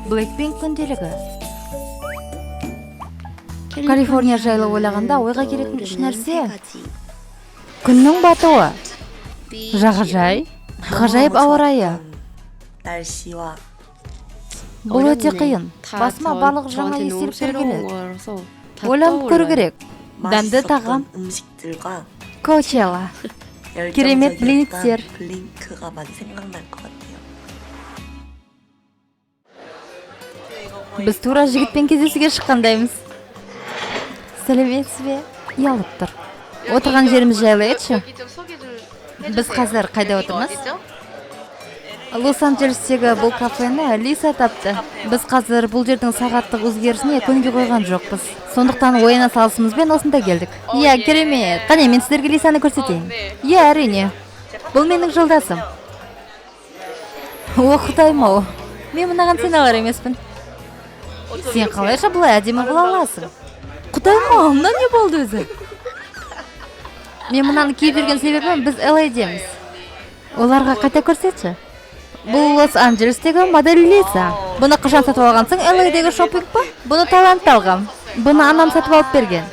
Blackpink күнделігі. Калифорния жайлы ойлағанда ойға келетін үш нәрсе: күннің батуы, жағажай, ғажайып ауа райы. Бұл өте қиын. Басыма барлық жаңа естеліктер келеді. Ойланып көру керек. Дәмді тағам, Coachella, керемет блинктер. Біз тура жігітпен кездесуге шыққандаймыз. Сәлеметсіз бе? Ұялып тұр. Отырған жеріміз жайлы айтшы. Біз қазір қайда отырмыз? Лос-Анджелестегі бұл кафені Лиса тапты. Біз қазір бұл жердің сағаттық өзгерісіне көніге қойған жоқпыз. Сондықтан ойына салысымызбен осында келдік. Иә, керемет. Қане, мен сіздерге Лисаны көрсетейін. Иә, әрине. Бұл менің жолдасым. О, Құдайым-ау. Мен мынаған сен алар емеспін. Сен қалайша бұлай әдемі бола аласың? Құдайым-ау, мына не болды өзі? Мен мынаны киіп жүрген себебім біз LA-деміз. Оларға қайта көрсетші. Бұл Лос-Анджелестегі модель Лиса. Бұны қашан сатып алғансың? LA-дегі шоппинг па? Бұны талантты алғам. Бұны анам сатып алып берген.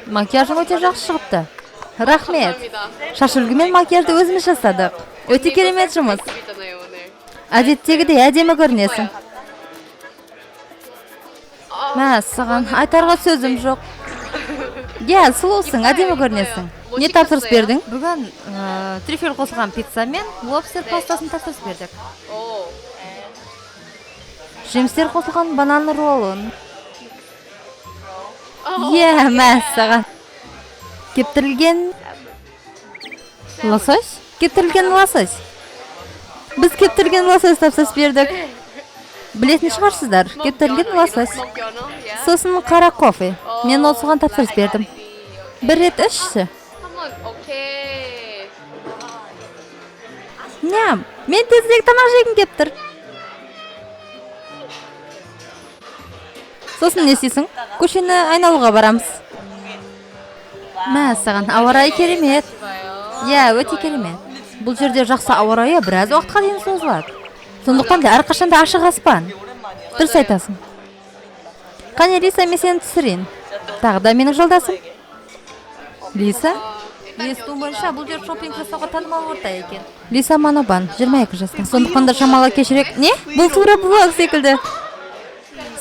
Макияжың өте жақсы шығыпты. Рахмет. Шаш үлгімен макияжды өзіміз жасадық. Өте керемет жұмыс. Әдеттегідей әдемі көрінесің. Мә, саған айтарға сөзім жоқ. Иә, сұлусың, әдемі көрінесің. Не тапсырыс бердің? Бүгін трюфель қосылған пицца мен лобстер пастасын тапсырыс бердік. Жемістер қосылған банан роллын. Иә, мә, саған. Кептірілген лосось? Кептірілген лосось. Біз кептірілген лосось тапсырыс бердік. Білетін шығарсыздар, кептірілген лосось. Сосын қара кофе. Мен осыған тапсырыс бердім. Бір рет ішші. Ням, мен тезірек тамақ жегім кеп тұр. Сосын не істейсің? Көшені айналуға барамыз. Мә, саған ауа райы керемет. Иә, өте керемет. Бұл жерде жақсы ауа райы біраз уақытқа дейін созылады. Сондықтан да әрқашанда ашық аспан. Дұрыс айтасың. Қане, Лиса, мен сені түсірейін. Тағы да менің жолдасым. Лиса? Естуім бойынша бұл жер шоппинг жасауға танымал орта екен. Лиса Манобан, 22 жаста. Сондықтан да шамалы кешірек. Не? Бұл тура блог секілді.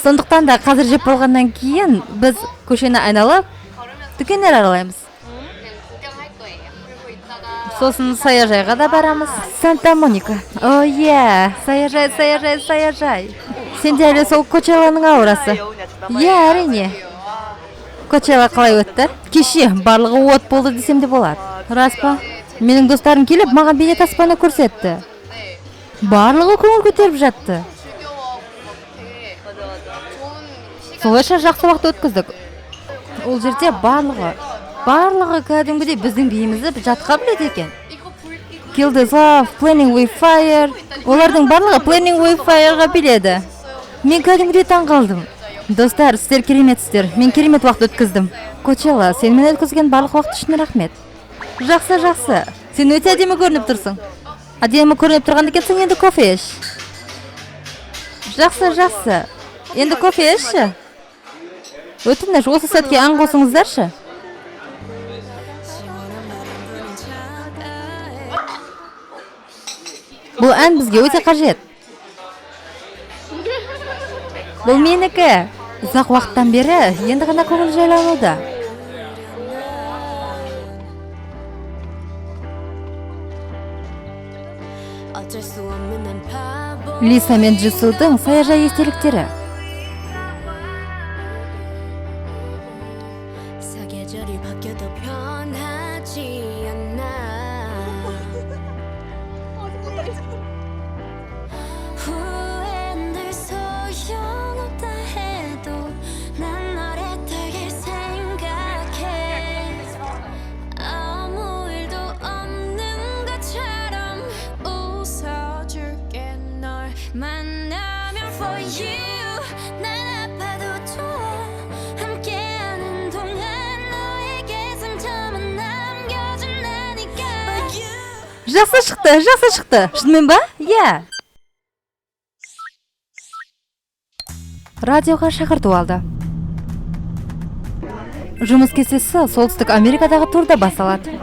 Сондықтан да қазір жеп болғаннан кейін біз көшені айналып дүкендер аралаймыз. Сосын саяжайға да барамыз. Санта-Моника. О, иә, саяжай. Сенде әлі сол Coachella'ның аурасы. Иә, әрине. Coachella қалай өтті? Кеше барлығы от болды десем де болады. Рас па? Менің достарым келіп, маған бейнетаспаны көрсетті. Барлығы көңіл көтеріп жатты. Солайша жақсы уақыт өткіздік. Ол жерде барлығы кәдімгідей біздің биімізді жатқа біледі екен. Kill This Love, Planning with Fire. Олардың барлығы Planning with Fire'ға біледі. Мен кәдімгідей таң қалдым. Достар, сіздер кереметсіздер. Мен керемет уақыт өткіздім. Coachella, сен мен өткізген барлық уақыт үшін рахмет. Жақсы. Сен өте әдемі көрініп тұрсың. Әдемі көрініп тұрған екенсің, енді кофе іш. Жақсы. Енді кофе ішші. Өтініш, осы сәтке аң қосыңыздаршы. Бұл ән бізге өте қажет. Бұл менікі. Ұзақ уақыттан бері енді ғана көңіл жайлануда. Лиса мен Джисудың саяжай естеліктері. Жақсы шықты. Шынымен ба? Иә. Радиоға шақырту алды. Жұмыс кестесі Солтүстік Америкадағы турда басталады.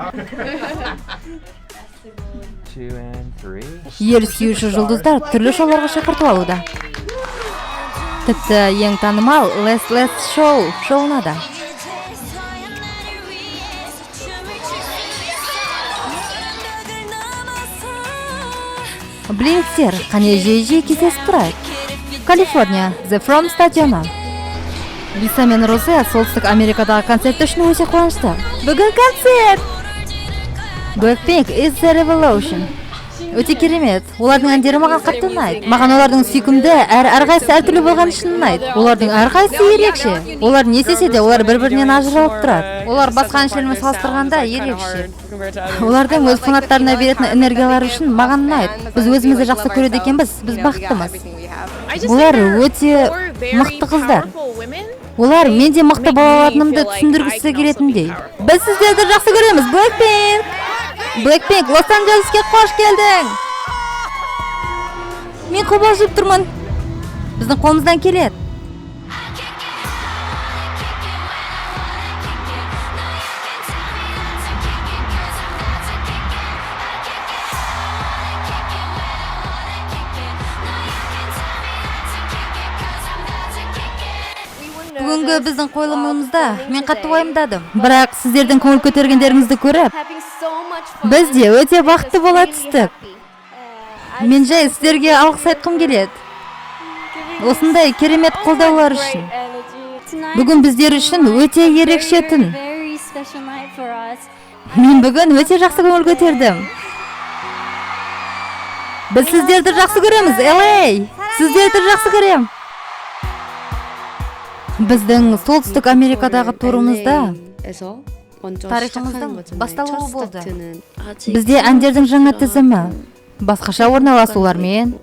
Ел сүйуші жұлдыздар түрлі шоуларға шақырту алуда. Тіпті ең танымал Let's шоуына да. Блинктер қане жей кездесіп тұрады. Калифорния, The From стадионы. Лиса мен Розе Солтүстік Америкадағы концерт үшін өте қуанышты. Бүгін концерт! Blackpink is the revolution. Өте керемет. Олардың әндері маған қатты ұнайды. Маған олардың сүйкімді, әрқайсысы әртүрлі болған үшін ұнайды. Олардың әрқайсысы ерекше. Олар не істесе де олар бір-бірінен ажыралып тұрады. Олар басқа әншілермен салыстырғанда ерекше. Олардың өз фанаттарына беретін энергиялары үшін маған ұнайды. Біз өзімізді жақсы көреді екенбіз, біз бақыттымыз. Олар өте мықты қыздар. Олар мен де мықты бола алатынымды түсіндіргісі келетіндей. Біз сіздерді жақсы көреміз, Blackpink, Лос-Анджелеске қош келдің. Мен қобалжып тұрмын. Біздің қолымыздан келеді. Бүгінгі біздің қойылымымызда мен қатты уайымдадым. Бірақ сіздердің көңіл көтергендеріңізді көріп, біз де өте бақытты бола түстік. Мен жай сіздерге алғыс айтқым келеді. Осындай керемет қолдаулар үшін. Бүгін біздер үшін өте ерекше түн. Мен бүгін өте жақсы көңіл көтердім. Біз сіздерді жақсы көреміз, LA! Сіздерді жақсы көрем. Біздің Солтүстік Америкадағы турымызда тарихымыздың басталуы болды. Бізде әндердің жаңа тізімі, басқаша орналасулармен,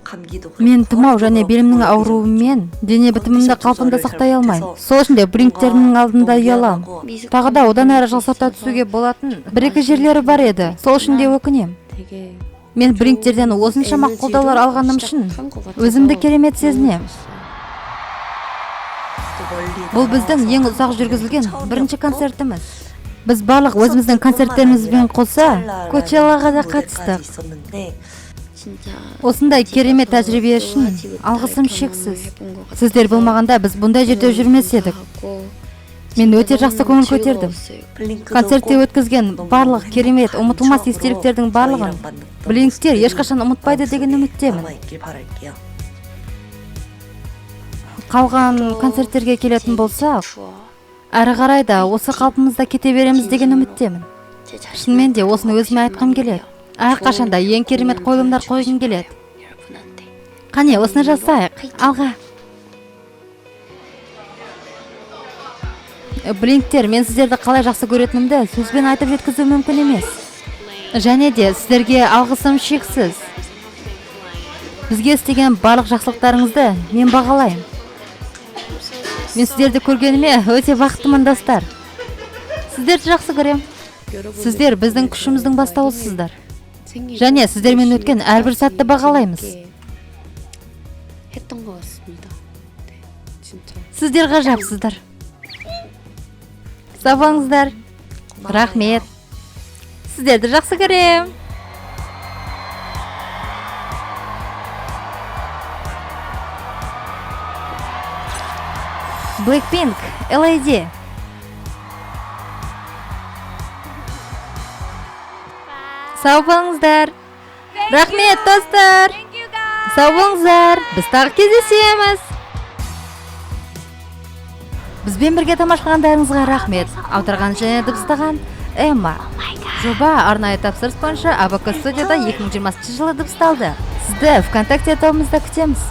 мен тұмау және белімнің ауруымен дене бітімімді қалпында сақтай алмай. Сол үшін де Блинктердің алдында ұялам. Тағы да одан әрі жақсарта түсуге болатын бір-екі жерлері бар еді. Сол үшін де өкінем. Мен Блинктерден осыншама қолдаулар алғаным үшін өзімді керемет сезінем. Бұл біздің ең ұзақ жүргізілген бірінші концертіміз. Біз барлық өзіміздің концерттерімізбен қоса Кочеллаға да қатыстық. Осындай керемет тәжірибе үшін алғысым шексіз. Сіздер болмағанда біз бұндай жерде жүрмес едік. Мен өте жақсы көңіл көтердім. Концертте өткізген барлық керемет, ұмытылмас естеліктердің барлығын Блинктер ешқашан ұмытпайды деген үміттемін. Қалған концерттерге келетін болсақ, әрі қарай да осы қалпымызда кете береміз деген үміттемін. Шынымен де осыны өзіме айтқым келеді. Әрқашанда ең керемет қойылымдар қойғым келеді. Қане, осыны жасайық. Алға. Блинктер, мен сіздерді қалай жақсы көретінімді сөзбен айтып жеткізу мүмкін емес. Және де сіздерге алғысым шексіз. Бізге істеген барлық жақсылықтарыңызды мен бағалаймын. Мен сіздерді көргеніме өте бақыттымын, достар. Сіздерді жақсы көрем. Сіздер біздің күшіміздің бастауысыздар. Және сіздермен өткен әрбір сәтті бағалаймыз. Сіздер ғажапсыздар. Сау болыңыздар. Рахмет. Сіздерді жақсы көрем. Blackpink, LA'де. Сау болыңыздар. Рахмет, достар. Сау болыңыздар. Біз тағы кездесеміз. Бізбен бірге тамашалағандарыңызға рахмет. Аударған және дыбыстаған Эмма. Жоба арнайы тапсырыс бойынша АБК студияда 2020 жылы дыбысталды. Сізді ВКонтакте тобымызда күтеміз.